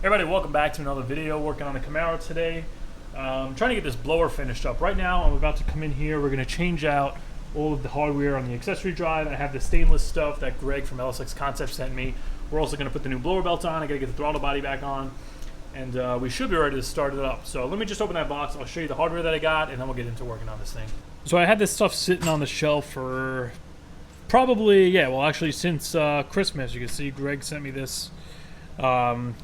Everybody, welcome back to another video. Working on the Camaro today. I'm trying to get this blower finished up. Right now, I'm about to come in here. We're going to change out all of the hardware on the accessory drive. I have the stainless stuff that Greg from LsxMatt sent me. We're also going to put the new blower belt on. I got to get the throttle body back on, and we should be ready to start it up. So let me just open that box. I'll show you the hardware that I got, and then we'll get into working on this thing. So I had this stuff sitting on the shelf for probably, actually since Christmas. You can see Greg sent me this.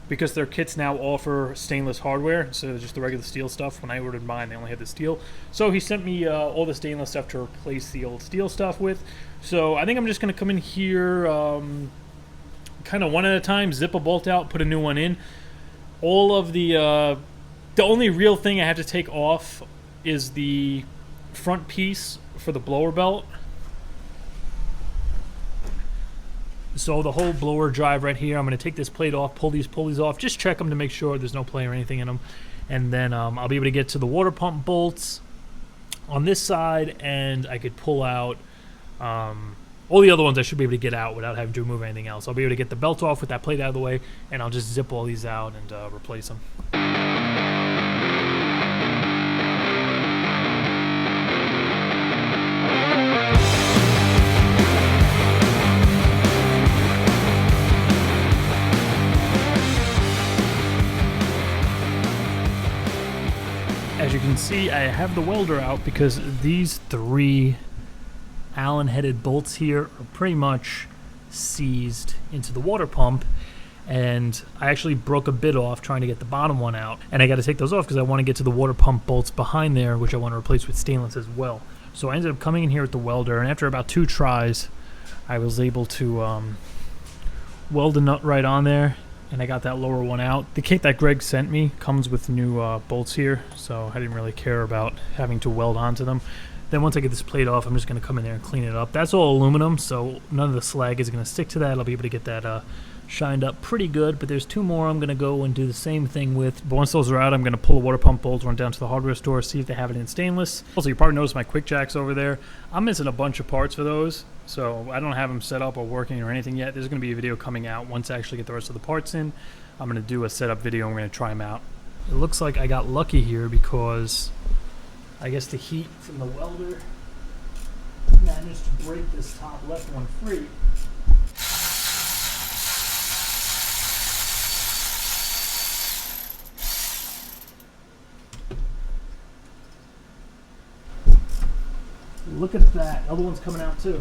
Because their kits now offer stainless hardware instead of just the regular steel stuff. When I ordered mine, they only had the steel. So he sent me all the stainless stuff to replace the old steel stuff with. So I think I'm just going to come in here kind of one at a time, zip a bolt out, put a new one in. All of the only real thing I have to take off is the front piece for the blower belt. So the whole blower drive right here, I'm going to take this plate off, pull these pulleys off, just check them to make sure there's no play or anything in them. And then I'll be able to get to the water pump bolts on this side, and I could pull out all the other ones I should be able to get out without having to remove anything else. I'll be able to get the belt off with that plate out of the way, and I'll just zip all these out and replace them. As you can see, I have the welder out because these three Allen-headed bolts here are pretty much seized into the water pump, and I actually broke a bit off trying to get the bottom one out, and I got to take those off because I want to get to the water pump bolts behind there, which I want to replace with stainless as well. So I ended up coming in here with the welder, and after about 2 tries, I was able to weld a nut right on there. And I got that lower one out. The kit that Greg sent me comes with new bolts here, so I didn't really care about having to weld onto them. Then once I get this plate off, I'm just going to come in there and clean it up. That's all aluminum, so none of the slag is going to stick to that. I'll be able to get that shined up pretty good, but there's 2 more I'm going to go and do the same thing with. But once those are out, I'm going to pull the water pump bolts, run down to the hardware store, see if they have it in stainless. Also, you probably noticed my quick jacks over there. I'm missing a bunch of parts for those, so I don't have them set up or working or anything yet. There's going to be a video coming out once I actually get the rest of the parts in. I'm going to do a setup video and we're going to try them out. It looks like I got lucky here because I guess the heat from the welder managed to break this top left one free. Look at that. Other one's coming out too.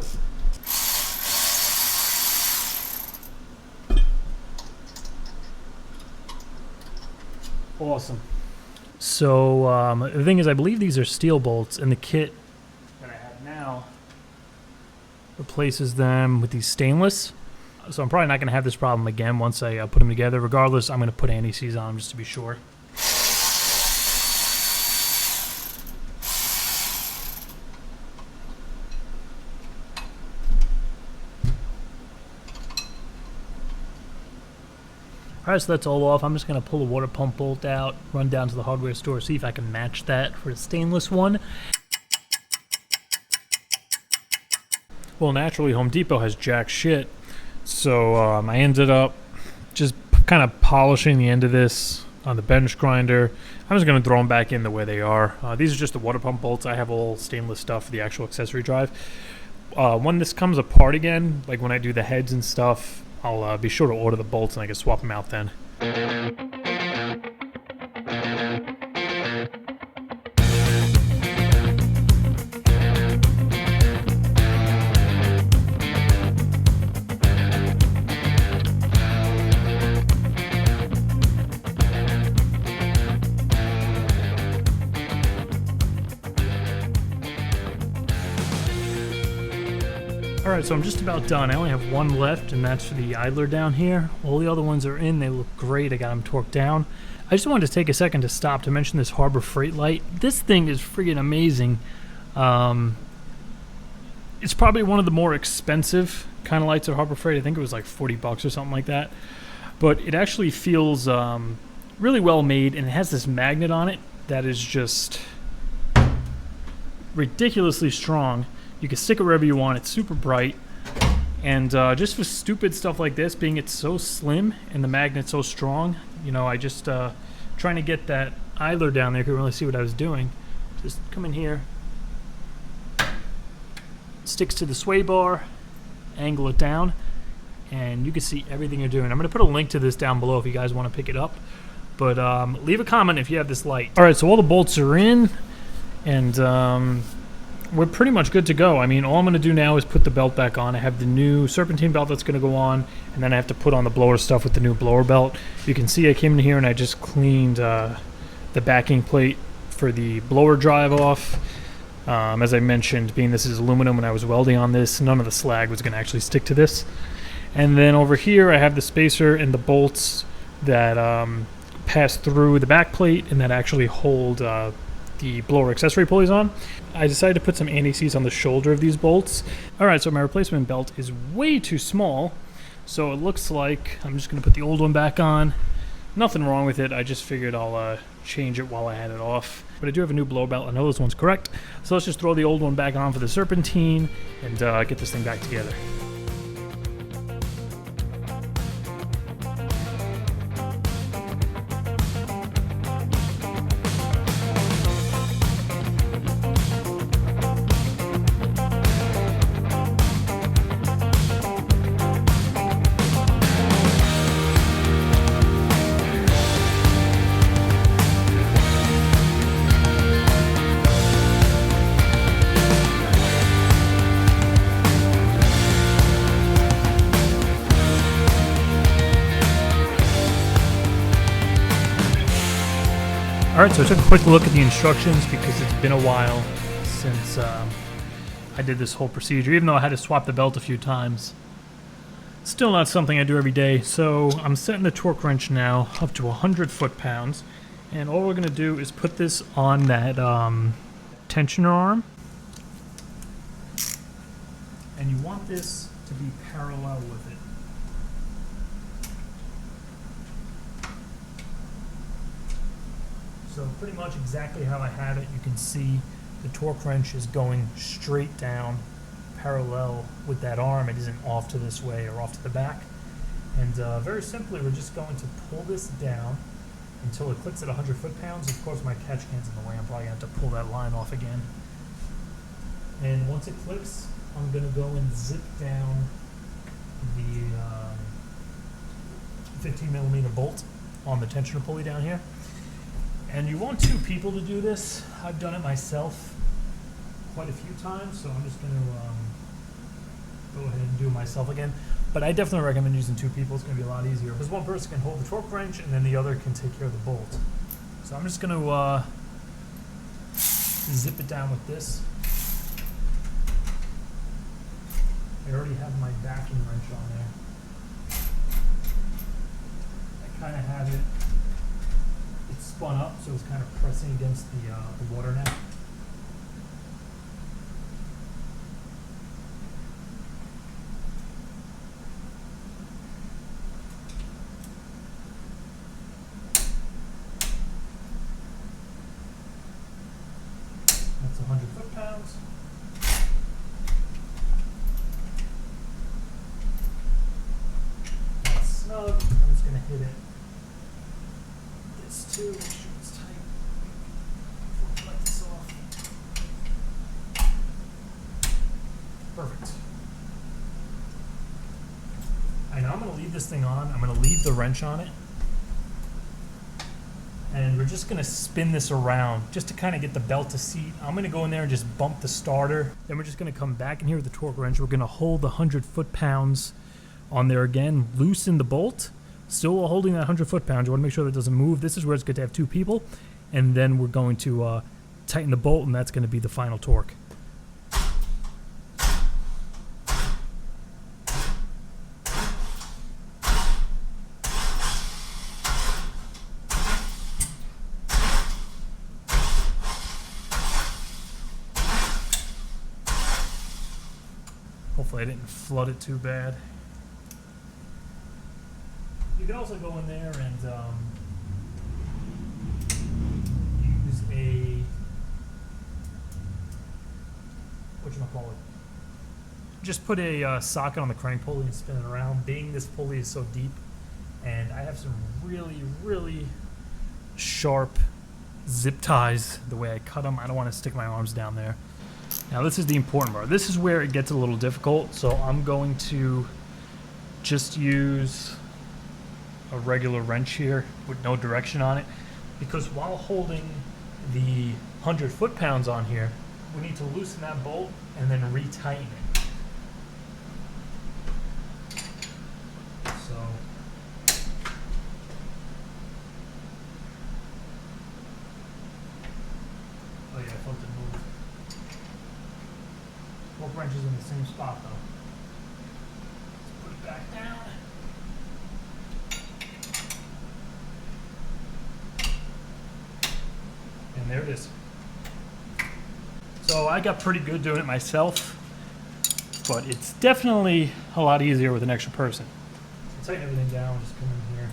Awesome. So the thing is, I believe these are steel bolts, and the kit that I have now replaces them with these stainless. So I'm probably not going to have this problem again once I put them together. Regardless, I'm going to put anti-seize on them just to be sure. Alright, so that's all off. I'm just going to pull the water pump bolt out, run down to the hardware store, see if I can match that for the stainless one. Well, naturally, Home Depot has jack shit, so I ended up just kind of polishing the end of this on the bench grinder. I'm just going to throw them back in the way they are. These are just the water pump bolts. I have all stainless stuff for the actual accessory drive. When this comes apart again, like when I do the heads and stuff, I'll be sure to order the bolts and I can swap them out then. Alright, so I'm just about done. I only have one left, and that's for the idler down here. All the other ones are in. They look great. I got them torqued down. I just wanted to take a second to stop to mention this Harbor Freight light. This thing is friggin' amazing. It's probably one of the more expensive kind of lights at Harbor Freight. I think it was like 40 bucks or something like that. But it actually feels really well made, and it has this magnet on it that is just ridiculously strong. You can stick it wherever you want. It's super bright. And just for stupid stuff like this, being it's so slim and the magnet's so strong, You know, I just trying to get that idler down there. Couldn't really see what I was doing. Just come in here, sticks to the sway bar, angle it down, and you can see everything you're doing. I'm going to put a link to this down below if you guys want to pick it up. But leave a comment if you have this light. All right, so all the bolts are in, and we're pretty much good to go. I mean, all I'm going to do now is put the belt back on. I have the new serpentine belt that's going to go on, and then I have to put on the blower stuff with the new blower belt. You can see I came in here and I just cleaned the backing plate for the blower drive off. As I mentioned, being this is aluminum, when I was welding on this, none of the slag was going to actually stick to this. And then over here I have the spacer and the bolts that pass through the back plate and that actually hold the blower accessory pulleys on. I decided to put some anti-seize on the shoulder of these bolts. Alright, so my replacement belt is way too small, so it looks like I'm just going to put the old one back on. Nothing wrong with it, I just figured I'll change it while I had it off. But I do have a new blower belt, I know this one's correct, so let's just throw the old one back on for the serpentine and get this thing back together. Alright, so I took a quick look at the instructions because it's been a while since I did this whole procedure, even though I had to swap the belt a few times. Still not something I do every day, so I'm setting the torque wrench now up to 100 foot-pounds, and all we're going to do is put this on that tensioner arm, and you want this to be parallel with it. So pretty much exactly how I have it, you can see the torque wrench is going straight down parallel with that arm. It isn't off to this way or off to the back. And very simply, we're just going to pull this down until it clicks at 100 foot-pounds. Of course, my catch can's in the way. I'm probably going to have to pull that line off again. And once it clicks, I'm going to go and zip down the 15mm bolt on the tensioner pulley down here. And you want two people to do this. I've done it myself quite a few times, so I'm just going to go ahead and do it myself again. But I definitely recommend using two people. It's going to be a lot easier because one person can hold the torque wrench and then the other can take care of the bolt. So I'm just going to zip it down with this. I already have my backing wrench on there. I kind of have it. It's spun up, so it's kind of pressing against the water now. That's 100 foot-pounds. That's snug. I'm just going to hit it. This too, make sure it's tight before I let this off. Perfect. I know I'm going to leave this thing on. I'm going to leave the wrench on it. And we're just going to spin this around just to kind of get the belt to seat. I'm going to go in there and just bump the starter. Then we're just going to come back in here with the torque wrench. We're going to hold the 100 foot-pounds on there again, loosen the bolt. Still holding that 100 foot-pounds. You want to make sure that it doesn't move. This is where it's good to have two people. And then we're going to tighten the bolt, and that's going to be the final torque. Hopefully I didn't flood it too bad. You can also go in there and use a, whatchamacallit, just put a socket on the crank pulley and spin it around. Being this pulley is so deep, And I have some really, really sharp zip ties the way I cut them. I don't want to stick my arms down there. Now this is the important part. This is where it gets a little difficult, so I'm going to just use a regular wrench here with no direction on it, because while holding the 100 foot-pounds on here, we need to loosen that bolt and then retighten it. So oh yeah, I felt it move. Both wrenches in the same spot though. Let's put it back down. And there it is. So I got pretty good doing it myself, but it's definitely a lot easier with an extra person. So tighten everything down, just come in here,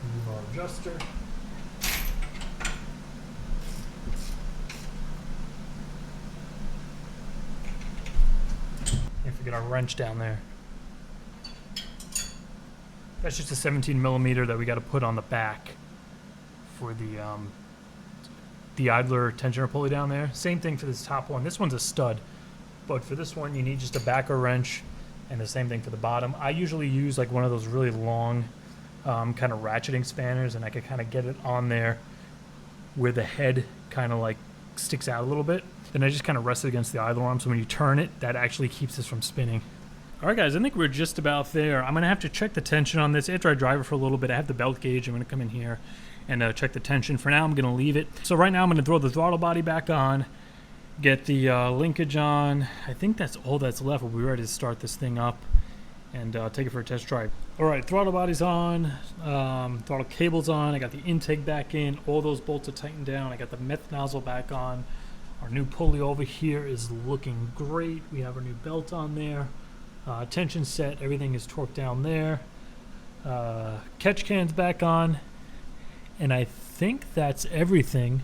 remove our adjuster. Can't forget our wrench down there. That's just a 17 millimeter that we got to put on the back for the idler tensioner pulley down there. Same thing for this top one. This one's a stud, but for this one you need just a backer wrench, and the same thing for the bottom. I usually use like one of those really long kind of ratcheting spanners, and I can kind of get it on there where the head kind of like sticks out a little bit. Then I just kind of rest it against the idler arm, so when you turn it, that actually keeps this from spinning. All right guys, I think we're just about there. I'm gonna have to check the tension on this after I drive it for a little bit. I have the belt gauge. I'm gonna come in here and check the tension. For now, I'm going to leave it. So right now, I'm going to throw the throttle body back on, get the linkage on. I think that's all that's left. We'll be ready to start this thing up and take it for a test drive. All right, throttle body's on, throttle cable's on. I got the intake back in. All those bolts are tightened down. I got the meth nozzle back on. Our new pulley over here is looking great. We have our new belt on there. Tension set, everything is torqued down there. Catch can's back on. And I think that's everything.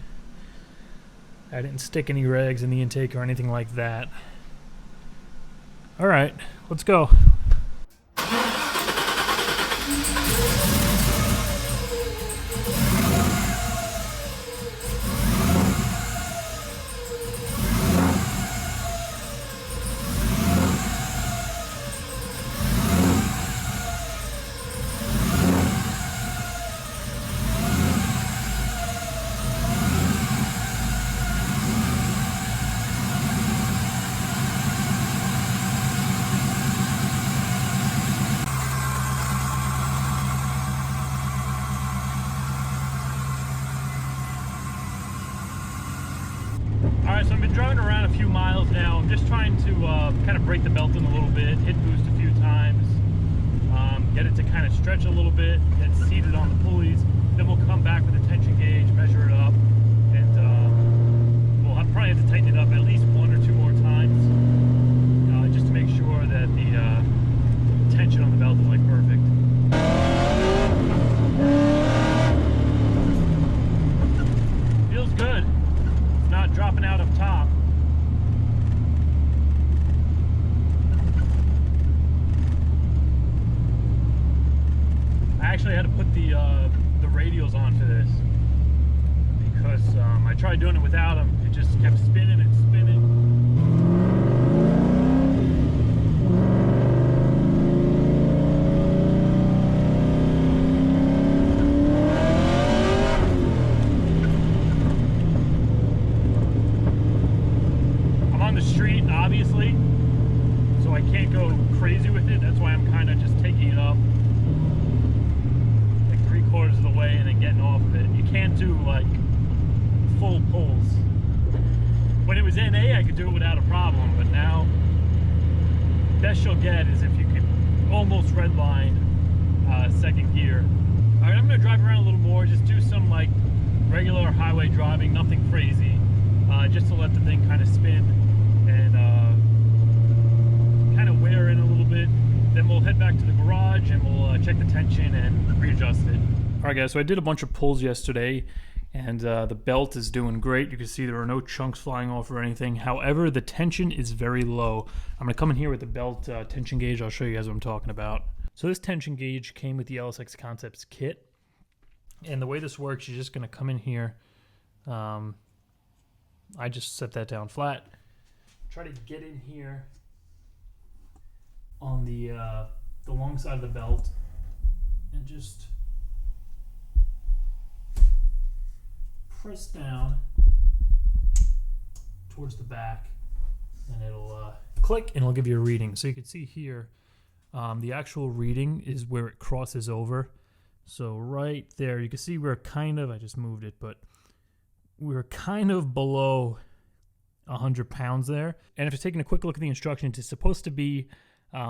I didn't stick any rags in the intake or anything like that. All right, let's go. Alright, so I've been driving around a few miles now. I'm just trying to kind of break the belt in a little bit, hit boost a few times, get it to kind of stretch a little bit, get seated on the pulleys. Then we'll come back with a tension gauge, measure it up, and we'll probably have to tighten it up at least one or two more times, just to make sure that the tension on the belt is like perfect. Feels good. Not dropping out up top. I actually had to put the radials on for this because I tried doing it without them. It just kept spinning and spinning. Obviously, so I can't go crazy with it. That's why I'm kind of just taking it up like 3/4 of the way and then getting off of it. You can't do like full pulls. When it was NA, I could do it without a problem, but now best you'll get is if you can almost redline second gear. All right, I'm gonna drive around a little more, just do some like regular highway driving, nothing crazy, just to let the thing kind of spin and kind of wear in a little bit. Then we'll head back to the garage and we'll check the tension and readjust it. All right guys, so I did a bunch of pulls yesterday and the belt is doing great. You can see there are no chunks flying off or anything. However, the tension is very low. I'm gonna come in here with the belt tension gauge. I'll show you guys what I'm talking about. So this tension gauge came with the LSX Concepts kit. And the way this works, you're just going to come in here. I just set that down flat. Try to get in here on the long side of the belt and just press down towards the back, and it'll click and it'll give you a reading. So you can see here, the actual reading is where it crosses over. So right there, you can see we're kind of, I just moved it, but we're kind of below 100 pounds there. And after taking a quick look at the instructions, it's supposed to be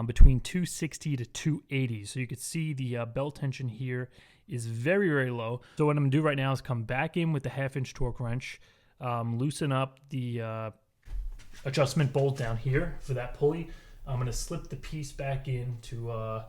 between 260 to 280. So you can see the belt tension here is very, very low. So what I'm gonna do right now is come back in with the 1/2-inch torque wrench, loosen up the adjustment bolt down here for that pulley. I'm gonna slip the piece back in to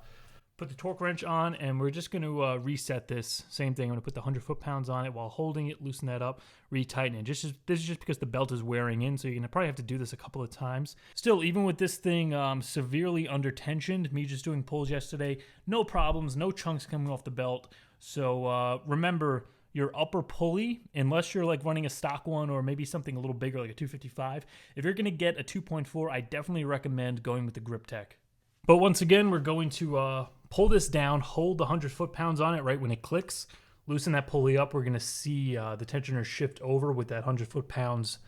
put the torque wrench on, and we're just going to reset this. Same thing, I'm going to put the 100 foot-pounds on it while holding it, loosen that up, retighten it. This is just because the belt is wearing in, so you're going to probably have to do this a couple of times. Still, even with this thing severely under-tensioned, me just doing pulls yesterday, no problems, no chunks coming off the belt. So remember, your upper pulley, unless you're like running a stock one or maybe something a little bigger like a 255, if you're going to get a 2.4, I definitely recommend going with the Grip Tech. But once again, we're going to pull this down, hold the 100 foot-pounds on it right when it clicks, loosen that pulley up. We're going to see the tensioner shift over with that 100 foot-pounds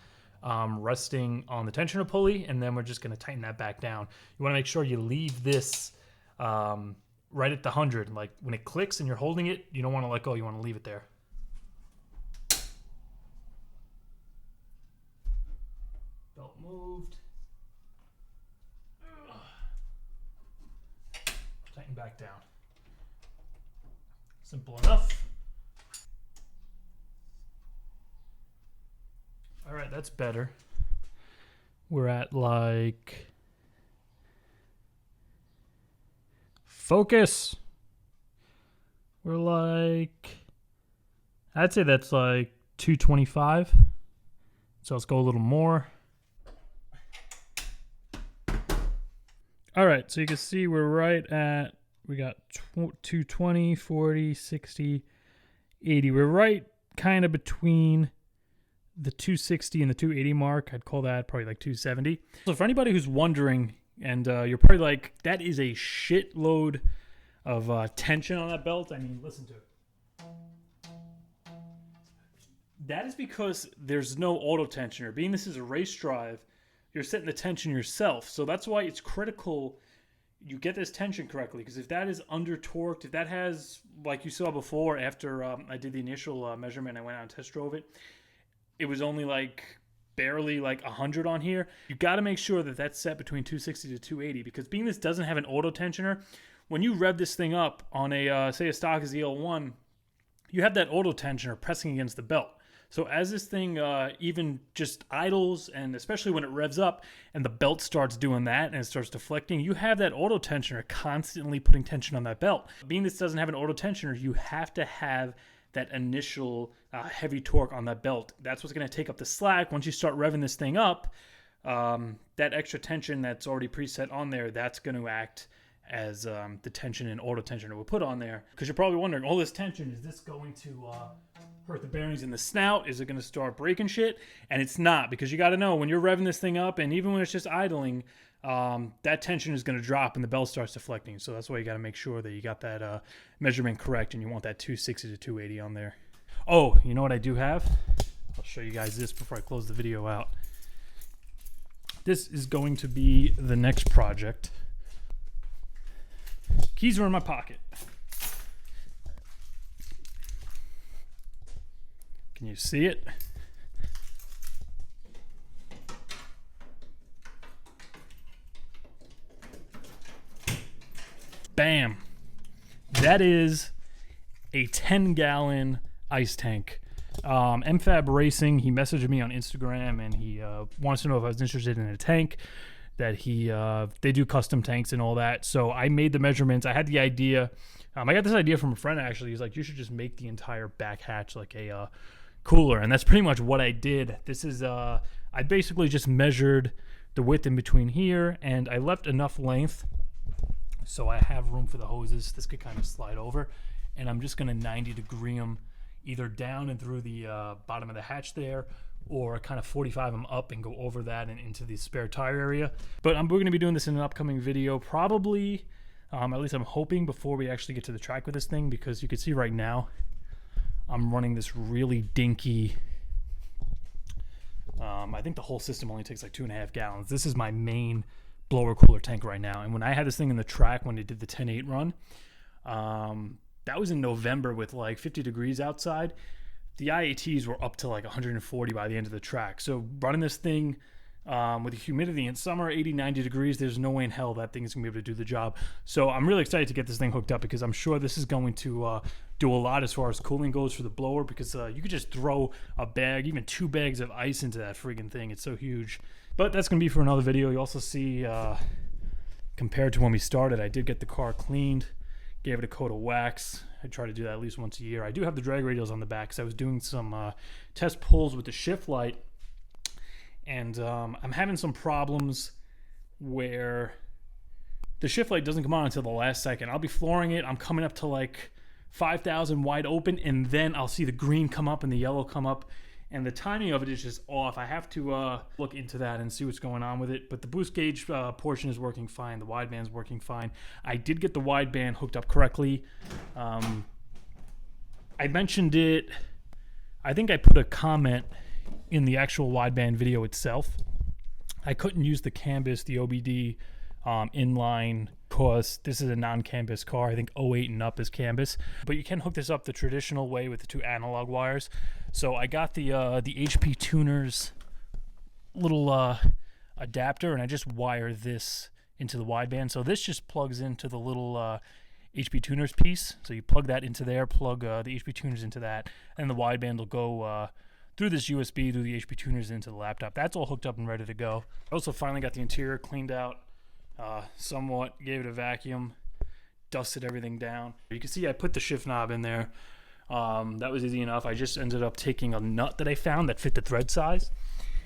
resting on the tensioner pulley, and then we're just going to tighten that back down. You want to make sure you leave this right at the 100. Like when it clicks and you're holding it, you don't want to let go. You want to leave it there. Belt moved. Tighten back down. Simple enough. All right, that's better. We're at like, focus. We're like, I'd say that's like 225. So let's go a little more. All right, so you can see we're right at, we got 220, 40, 60, 80. We're right kind of between the 260 and the 280 mark. I'd call that probably like 270. So for anybody who's wondering, and you're probably like, that is a shitload of tension on that belt. I mean, listen to it. That is because there's no auto tensioner. Being this is a race drive, you're setting the tension yourself. So that's why it's critical you get this tension correctly, because if that is under torqued, if that has, like you saw before, after I did the initial measurement, I went out and test drove it, it was only like barely like 100 on here. You got to make sure that that's set between 260 to 280, because being this doesn't have an auto tensioner, when you rev this thing up on a, say a stock is the L1, you have that auto tensioner pressing against the belt. So as this thing even just idles, and especially when it revs up and the belt starts doing that and it starts deflecting, you have that auto tensioner constantly putting tension on that belt. Being this doesn't have an auto tensioner, you have to have that initial heavy torque on that belt. That's what's going to take up the slack. Once you start revving this thing up, that extra tension that's already preset on there, that's going to act as the tension and auto tensioner will put on there. Because you're probably wondering, all this tension, is this going to hurt the bearings in the snout? Is it going to start breaking shit? And it's not, because you got to know when you're revving this thing up, and even when it's just idling, that tension is going to drop and the belt starts deflecting. So that's why you got to make sure that you got that measurement correct, and you want that 260 to 280 on there. Oh, you know what I do have? I'll show you guys this before I close the video out. This is going to be the next project. Keys are in my pocket. Can you see it? Bam. That is a 10-gallon ice tank. MFAB Racing, he messaged me on Instagram, and he wants to know if I was interested in a tank. That they do custom tanks and all that. So I made the measurements. I had the idea. I got this idea from a friend, actually. He's like, you should just make the entire back hatch like a cooler. And that's pretty much what I did. This is, I basically just measured the width in between here, and I left enough length So I have room for the hoses. This could kind of slide over, and I'm just going to 90-degree them either down and through the bottom of the hatch there, or kind of 45 them up and go over that and into the spare tire area. But we're going to be doing this in an upcoming video, probably, at least I'm hoping, before we actually get to the track with this thing, because you can see right now I'm running this really dinky, I think the whole system only takes like 2.5 gallons. This is my main blower cooler tank right now. And when I had this thing in the track, when they did the 10-8 run, that was in November with like 50 degrees outside. The IATs were up to like 140 by the end of the track. So running this thing with the humidity in summer, 80, 90 degrees, there's no way in hell that thing is going to be able to do the job. So I'm really excited to get this thing hooked up, because I'm sure this is going to do a lot as far as cooling goes for the blower, because you could just throw a bag, even 2 bags of ice into that friggin' thing. It's so huge. But that's going to be for another video. You also see, compared to when we started, I did get the car cleaned, gave it a coat of wax. I try to do that at least once a year. I do have the drag radials on the back, because I was doing some test pulls with the shift light, and I'm having some problems where the shift light doesn't come on until the last second. I'll be flooring it. I'm coming up to like 5,000 wide open, and then I'll see the green come up and the yellow come up, and the timing of it is just off. I have to look into that and see what's going on with it. But the boost gauge portion is working fine. The wideband's working fine. I did get the wideband hooked up correctly. I mentioned it. I think I put a comment in the actual wideband video itself. I couldn't use the Canvas, the OBD inline, because this is a non-Canvas car. I think 08 and up is Canvas, but you can hook this up the traditional way with the 2 analog wires. So I got the HP Tuners little adapter, and I just wire this into the wideband. So this just plugs into the little HP Tuners piece. So you plug that into there, plug the HP Tuners into that, and the wideband will go through this USB, through the HP Tuners into the laptop. That's all hooked up and ready to go. I also finally got the interior cleaned out somewhat, gave it a vacuum, dusted everything down. You can see I put the shift knob in there. That was easy enough. I just ended up taking a nut that I found that fit the thread size,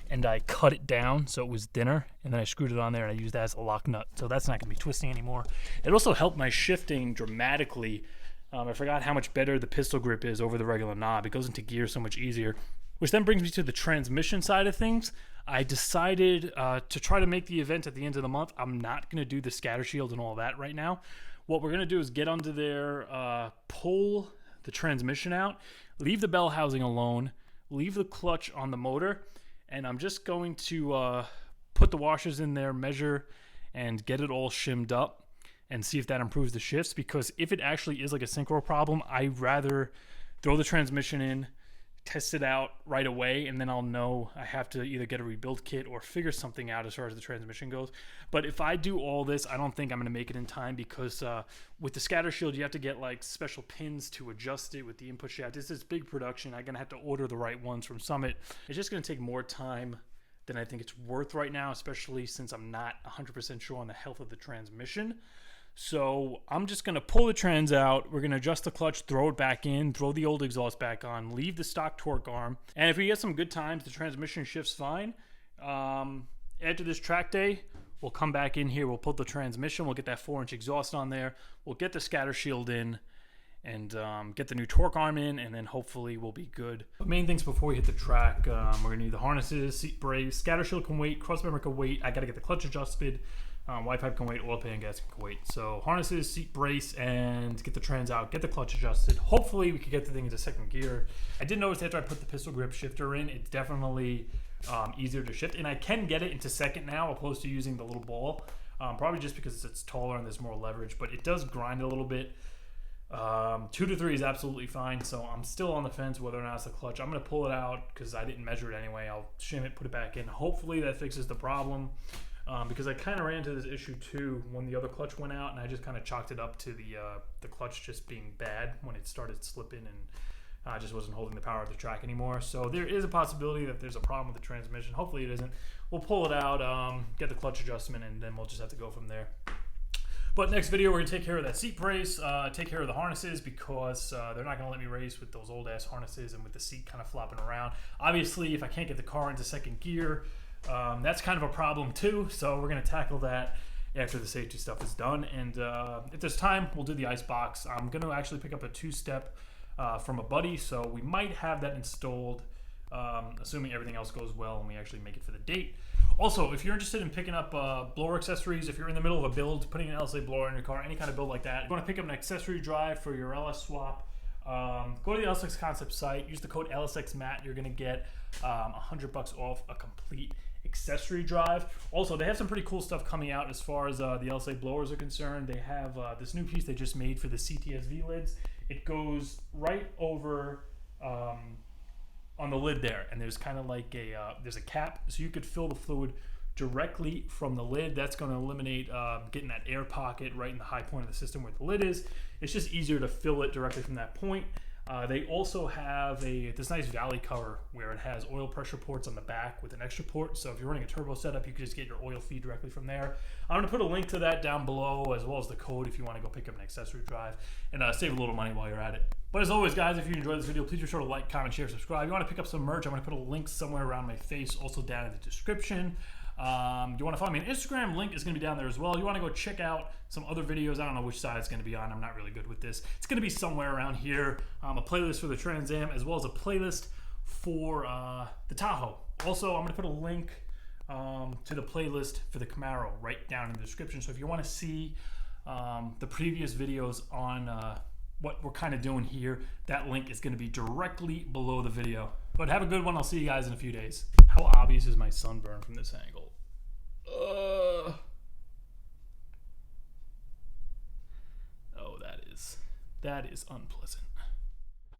and I cut it down so it was thinner, and then I screwed it on there, and I used that as a lock nut. So that's not going to be twisting anymore. It also helped my shifting dramatically. I forgot how much better the pistol grip is over the regular knob. It goes into gear so much easier. Which then brings me to the transmission side of things. I decided to try to make the event at the end of the month. I'm not going to do the scatter shield and all that right now. What we're going to do is get under there, pull the transmission out, leave the bell housing alone, leave the clutch on the motor, and I'm just going to put the washers in there, measure, and get it all shimmed up and see if that improves the shifts. Because if it actually is like a synchro problem, I'd rather throw the transmission in, test it out right away, and then I'll know I have to either get a rebuild kit or figure something out as far as the transmission goes. But if I do all this, I don't think I'm going to make it in time, because with the scatter shield, you have to get like special pins to adjust it with the input shaft. This is big production. I'm going to have to order the right ones from Summit. It's just going to take more time than I think it's worth right now, especially since I'm not 100% sure on the health of the transmission. So I'm just going to pull the trans out. We're going to adjust the clutch, throw it back in, throw the old exhaust back on, leave the stock torque arm. And if we get some good times, the transmission shifts fine. After this track day, we'll come back in here. We'll pull the transmission. We'll get that 4-inch exhaust on there. We'll get the scatter shield in and get the new torque arm in, and then hopefully we'll be good. The main things before we hit the track, we're going to need the harnesses, seat brace, scatter shield can wait, cross member can wait. I got to get the clutch adjusted. Y pipe can wait, oil pan gasket can wait. So harnesses, seat brace, and get the trans out, get the clutch adjusted. Hopefully we can get the thing into second gear. I did notice after I put the pistol grip shifter in, it's definitely easier to shift. And I can get it into second now opposed to using the little ball. Probably just because it's taller and there's more leverage, but it does grind a little bit. 2 to 3 is absolutely fine, so I'm still on the fence whether or not it's the clutch. I'm going to pull it out because I didn't measure it anyway. I'll shim it, put it back in. Hopefully that fixes the problem. Because I kind of ran into this issue too when the other clutch went out, and I just kind of chalked it up to the clutch just being bad when it started slipping, and just wasn't holding the power of the track anymore. So there is a possibility that there's a problem with the transmission. Hopefully it isn't. We'll pull it out, get the clutch adjustment, and then we'll just have to go from there. But next video, we're going to take care of that seat brace, take care of the harnesses, because they're not going to let me race with those old-ass harnesses and with the seat kind of flopping around. Obviously, if I can't get the car into second gear, that's kind of a problem too, so we're going to tackle that. after the safety stuff is done. And if there's time, we'll do the ice box. I'm going to actually pick up a 2-step from a buddy, so we might have that installed, assuming everything else goes well and we actually make it for the date. Also, if you're interested in picking up blower accessories, if you're in the middle of a build, putting an LSA blower in your car, any kind of build like that, you want to pick up an accessory drive for your LS swap, go to the LSX Concept site, use the code LsxMatt. You're going to get $100 off a complete accessory drive. Also, they have some pretty cool stuff coming out as far as the LSA blowers are concerned. They have this new piece they just made for the CTSV lids. It goes right over on the lid there, and there's kind of like there's a cap, so you could fill the fluid directly from the lid. That's going to eliminate getting that air pocket right in the high point of the system where the lid is. It's just easier to fill it directly from that point. They also have this nice valley cover where it has oil pressure ports on the back with an extra port. So if you're running a turbo setup, you can just get your oil feed directly from there. I'm going to put a link to that down below, as well as the code if you want to go pick up an accessory drive and save a little money while you're at it. But as always, guys, if you enjoyed this video, please be sure to like, comment, share, subscribe. If you want to pick up some merch, I'm going to put a link somewhere around my face, also down in the description. You want to follow me on Instagram, link is going to be down there as well. You want to go check out some other videos. I don't know which side it's going to be on. I'm not really good with this. It's going to be somewhere around here. A playlist for the Trans Am, as well as a playlist for the Tahoe. Also, I'm going to put a link to the playlist for the Camaro right down in the description. So if you want to see the previous videos on what we're kind of doing here, that link is going to be directly below the video. But have a good one. I'll see you guys in a few days. How obvious is my sunburn from this angle? Oh, that is unpleasant.